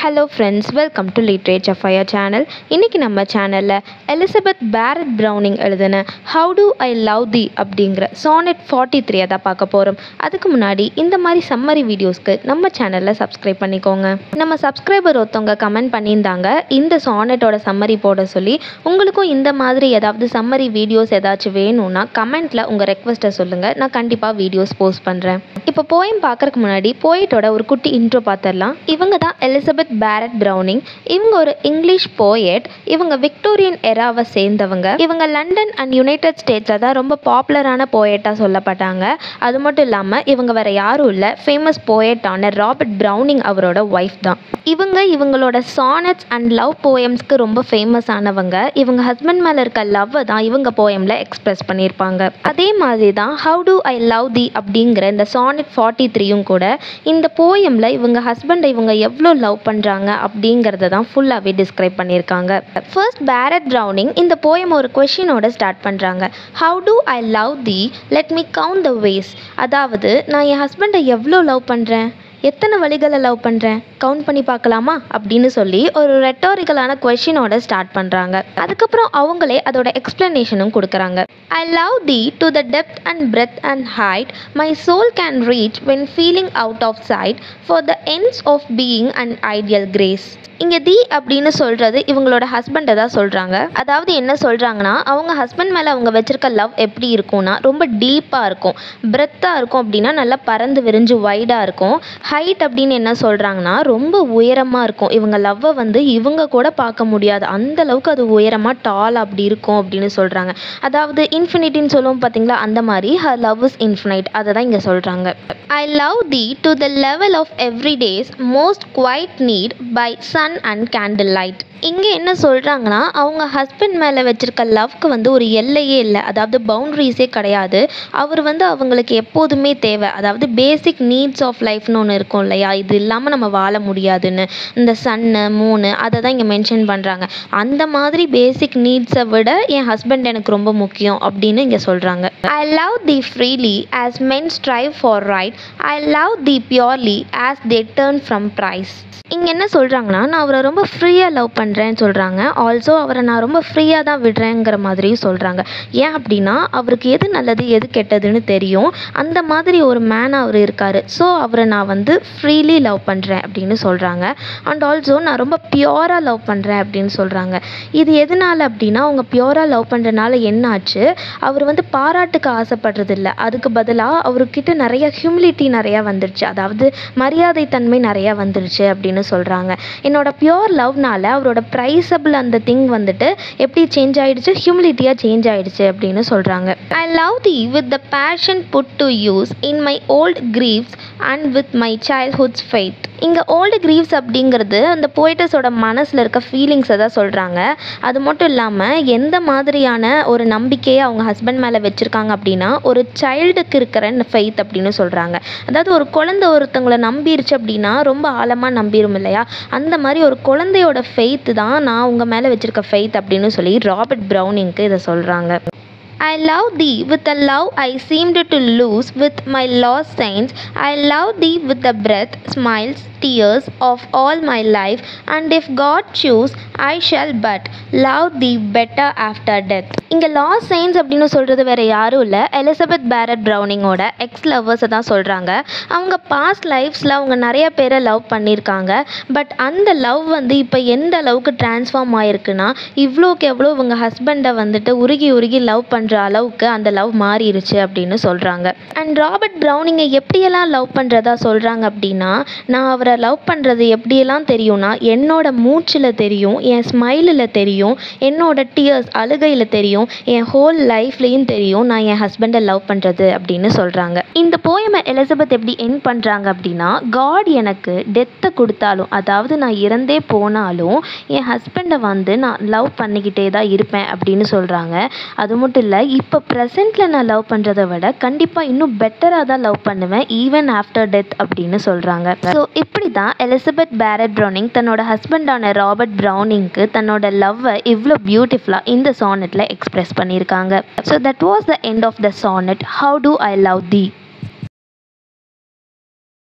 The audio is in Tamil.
Hello friends, welcome to Literature Fire channel. இன்னைக்கு நம்ம சேனல்ல எலிசபெத் பேரட் ப்ரௌனிங் எழுதின How Do I Love Thee அப்படிங்கிற Sonnet 43 தான் பார்க்க போறோம். அதுக்கு முன்னாடி இந்த மாதிரி சம்மரி வீடியோஸ்க்கு நம்ம சேனல்ல சப்ஸ்கிரைப் பண்ணிக்கோங்க. நம்ம சப்ஸ்கிரைபர் ஒருத்தவங்க கமெண்ட் பண்ணியிருந்தாங்க இந்த சானட்டோட சம்மரி போட சொல்லி. உங்களுக்கும் இந்த மாதிரி ஏதாவது சம்மரி வீடியோஸ் ஏதாச்சும் வேணும்னா கமெண்ட்ல உங்க ரெக்வெஸ்ட்டை சொல்லுங்க. நான் கண்டிப்பா வீடியோஸ் போஸ்ட் பண்றேன். இப்போ போயம் பார்க்கறதுக்கு முன்னாடி போயிட்டோட ஒரு குட்டி இன்ட்ரோ பார்த்துடலாம். இவங்க தான் எலிசபெத் பேரட் ப்ரௌனிங். இவங்க ஒரு இங்கிலீஷ் போயட். இவங்க விக்டோரியன் எராவை சேர்ந்தவங்க. இவங்க லண்டன் அண்ட் யுனைடெட் ஸ்டேட்ஸில் தான் ரொம்ப பாப்புலரான போயட்டாக சொல்லப்பட்டாங்க. அது மட்டும் இல்லாமல் இவங்க வேற யாரும் இல்லை, ஃபேமஸ் போயட்டான ராபர்ட் ப்ரௌனிங் அவரோட ஒய்ஃப் தான். இவங்களோட சானட்ஸ் அண்ட் லவ் போயம்ஸ்க்கு ரொம்ப ஃபேமஸ் ஆனவங்க. இவங்க ஹஸ்பண்ட் மேலே இருக்க லவ்வை தான் இவங்க போயமில் எக்ஸ்பிரஸ் பண்ணியிருப்பாங்க. அதே மாதிரி தான் How Do I Love Thee அப்படிங்கிற இந்த Sonnet 43யும் கூட இந்த போயமில் இவங்க ஹஸ்பண்டை இவங்க எவ்வளோ லவ் பண்ணுறாங்க அப்படிங்கிறத தான் ஃபுல்லாகவே டிஸ்கிரைப் பண்ணியிருக்காங்க. ஃபர்ஸ்ட் பேரட் ப்ரௌனிங் இந்த போயம் ஒரு கொஷினோட ஸ்டார்ட் பண்ணுறாங்க. How do I love thee? Let me count the ways. அதாவது நான் என் ஹஸ்பண்டை எவ்வளோ லவ் பண்ணுறேன், எத்தனை வழிகளை லவ் பண்ணுறேன், கவுண்ட் பண்ணி பார்க்கலாமா அப்படின்னு சொல்லி ஒரு ரெட்டாரிக்கலான கொஷினோட ஸ்டார்ட் பண்ணுறாங்க. அதுக்கப்புறம் அவங்களே அதோட எக்ஸ்பிளனேஷனும் கொடுக்குறாங்க. I love thee to the depth and breadth and height my soul can reach when feeling out of sight for the ends of being an ideal grace. இங்கே தி அப்படின்னு சொல்கிறது இவங்களோட ஹஸ்பண்டை தான் சொல்கிறாங்க. அதாவது என்ன சொல்கிறாங்கன்னா அவங்க ஹஸ்பண்ட் மேலே அவங்க வச்சுருக்க லவ் எப்படி இருக்கும்னா ரொம்ப டீப்பாக இருக்கும், பிரெத்தாக இருக்கும். அப்படின்னா நல்லா பறந்து விரிஞ்சு வைடாக இருக்கும். ஹைட் அப்படின்னு என்ன சொல்கிறாங்கன்னா ரொம்ப உயரமாக இருக்கும். இவங்க லவ்வை இவங்க கூட பார்க்க முடியாது, அந்த அளவுக்கு அது உயரமாக டால் அப்படி இருக்கும் அப்படின்னு சொல்கிறாங்க. அதாவது இன்ஃபினிட்டின்னு சொல்லுவோம் பார்த்தீங்களா, அந்த மாதிரி her love is infinite, அதை தான் இங்கே சொல்கிறாங்க. I love thee to the level of everyday's most quiet need by sun and candlelight. இங்கே என்ன சொல்கிறாங்கன்னா அவங்க ஹஸ்பண்ட் மேலே வச்சுருக்க லவ்க்கு ஒரு எல்லையே இல்லை, அதாவது பவுண்ட்ரிஸே கிடையாது. அவர் அவங்களுக்கு எப்போதுமே தேவை, அதாவது பேசிக் நீட்ஸ் ஆஃப் லைஃப்னு ஒன்று இருக்கும் இல்லையா, இது இல்லாமல் நம்ம வாழ முடியாதுன்னு. இந்த சன்னு மூணு அதை தான் இங்கே மென்ஷன் பண்ணுறாங்க. அந்த மாதிரி பேசிக் நீட்ஸை விட என் ஹஸ்பண்ட் எனக்கு ரொம்ப முக்கியம் அப்படின்னு இங்கே சொல்கிறாங்க. I love thee freely as men strive for right. I love thee purely as they turn from price. இங்கே என்ன சொல்கிறாங்கன்னா நான் அவரை ரொம்ப ஃப்ரீயாக லவ் பண்ணுறேன்னு சொல்கிறாங்க. ஆல்சோ அவரை நான் ரொம்ப ஃப்ரீயாக தான் விடுறேங்கிற மாதிரியும் சொல்கிறாங்க. ஏன் அப்படின்னா அவருக்கு எது நல்லது எது கெட்டதுன்னு தெரியும், அந்த மாதிரி ஒரு மேனாக அவர் இருக்கார். ஸோ அவரை நான் ஃப்ரீலி லவ் பண்ணுறேன் அப்படின்னு சொல்கிறாங்க. அண்ட் ஆல்சோ நான் ரொம்ப பியூராக லவ் பண்ணுறேன் அப்படின்னு சொல்கிறாங்க. இது எதனால் அப்படின்னா அவங்க பியூராக லவ் பண்ணுறதுனால என்ன ஆச்சு, அவர் பாராட்டுக்கு ஆசைப்படுறது இல்லை, அதுக்கு பதிலாக அவர்கிட்ட நிறைய ஹியூமிலிட்டி நிறையா வந்துருச்சு, அதாவது மரியாதை தன்மை நிறையா வந்துருச்சு அப்படின்னு சொல்கிறாங்க. என்னோட பியோர் லவ்னால அவரோட ப்ரைஸபிள் அந்த திங் எப்படி சேஞ்ச் ஆகிடுச்சு, ஹியூமிலிட்டியாக சேஞ்ச் ஆகிடுச்சு அப்படின்னு சொல்கிறாங்க. I love thee with the passion put to use in my old griefs and with my childhood's faith. இங்கே ஓல்டு கிரீவ்ஸ் அப்படிங்கிறது அந்த போய்ட்டஸோட மனசில் இருக்க ஃபீலிங்ஸை தான் சொல்கிறாங்க. அது மட்டும் இல்லாமல் எந்த மாதிரியான ஒரு நம்பிக்கையை அவங்க ஹஸ்பண்ட் மேலே வச்சுருக்காங்க அப்படின்னா ஒரு சைல்டுக்கு இருக்கிற ஃபெய்த் அப்படின்னு சொல்கிறாங்க. அதாவது ஒரு குழந்தை ஒருத்தவங்களை நம்பிருச்சு அப்படின்னா ரொம்ப ஆழமாக நம்பிரும் இல்லையா, அந்த மாதிரி ஒரு குழந்தையோட ஃபெய்த்து தான் நான் உங்கள் மேலே வச்சுருக்க ஃபெய்த் அப்படின்னு சொல்லி ராபர்ட் ப்ரௌனிங்க்கு இதை சொல்கிறாங்க. I love thee with a love I seemed to lose with my lost saints. I love thee with the breath, smiles, tears of all my life. And if God choose, I shall but love thee better after death. இங்கே லாஸ்ட் சைன்ஸ் அப்படின்னு சொல்கிறது வேறு யாரும் இல்லை, எலிசபெத் பேரட் ப்ரௌனிங்கோட எக்ஸ் லவ்வர்ஸை தான் சொல்கிறாங்க. அவங்க பாஸ்ட் லைஃப்ஸில் அவங்க நிறைய பேரை லவ் பண்ணியிருக்காங்க. பட் அந்த லவ் இப்போ எந்த அளவுக்கு ட்ரான்ஸ்ஃபார்ம் ஆகிருக்குன்னா இவ்வளோக்கு எவ்வளோ இவங்க ஹஸ்பண்டை உருகி உருகி லவ் பண்ணுற அளவுக்கு அந்த லவ் மாறிடுச்சு அப்படின்னு சொல்கிறாங்க. அண்ட் ராபர்ட் ப்ரௌனிங்கை எப்படியெல்லாம் லவ் பண்ணுறதா சொல்கிறாங்க அப்படின்னா நான் அவரை லவ் பண்ணுறது எப்படியெல்லாம் தெரியும்னா என்னோட மூச்சில் தெரியும், என் ஸ்மைலில் தெரியும், என்னோட டியர்ஸ் அழுகையில் தெரியும், என் ஹோல் லைஃப்லேயும் தெரியும் நான் என் ஹஸ்பண்டை லவ் பண்ணுறது அப்படின்னு சொல்கிறாங்க. இந்த போயமை எலிசபெத் எப்படி எண்ட் பண்ணுறாங்க அப்படின்னா காட் எனக்கு டெத்தை கொடுத்தாலும், அதாவது நான் இறந்தே போனாலும் என் ஹஸ்பண்டை நான் லவ் பண்ணிக்கிட்டே தான் இருப்பேன் அப்படின்னு சொல்கிறாங்க. அது மட்டும் இல்லை, இப்போ ப்ரெசென்ட்டில் நான் லவ் பண்ணுறதை விட கண்டிப்பாக இன்னும் பெட்டராக தான் லவ் பண்ணுவேன் ஈவன் ஆஃப்டர் டெத் அப்படின்னு சொல்கிறாங்க. ஸோ இப்படி தான் எலிசபெத் பேரட் ப்ரௌனிங் தன்னோட ஹஸ்பண்டான ராபர்ட் ப்ரௌனிங்க்கு தன்னோட லவ்வை இவ்வளோ பியூட்டிஃபுல்லாக இந்த சானட்டில் எக்ஸ்பிரஸ் பண்ணியிருக்காங்க. So that was the end of the sonnet How Do I Love Thee.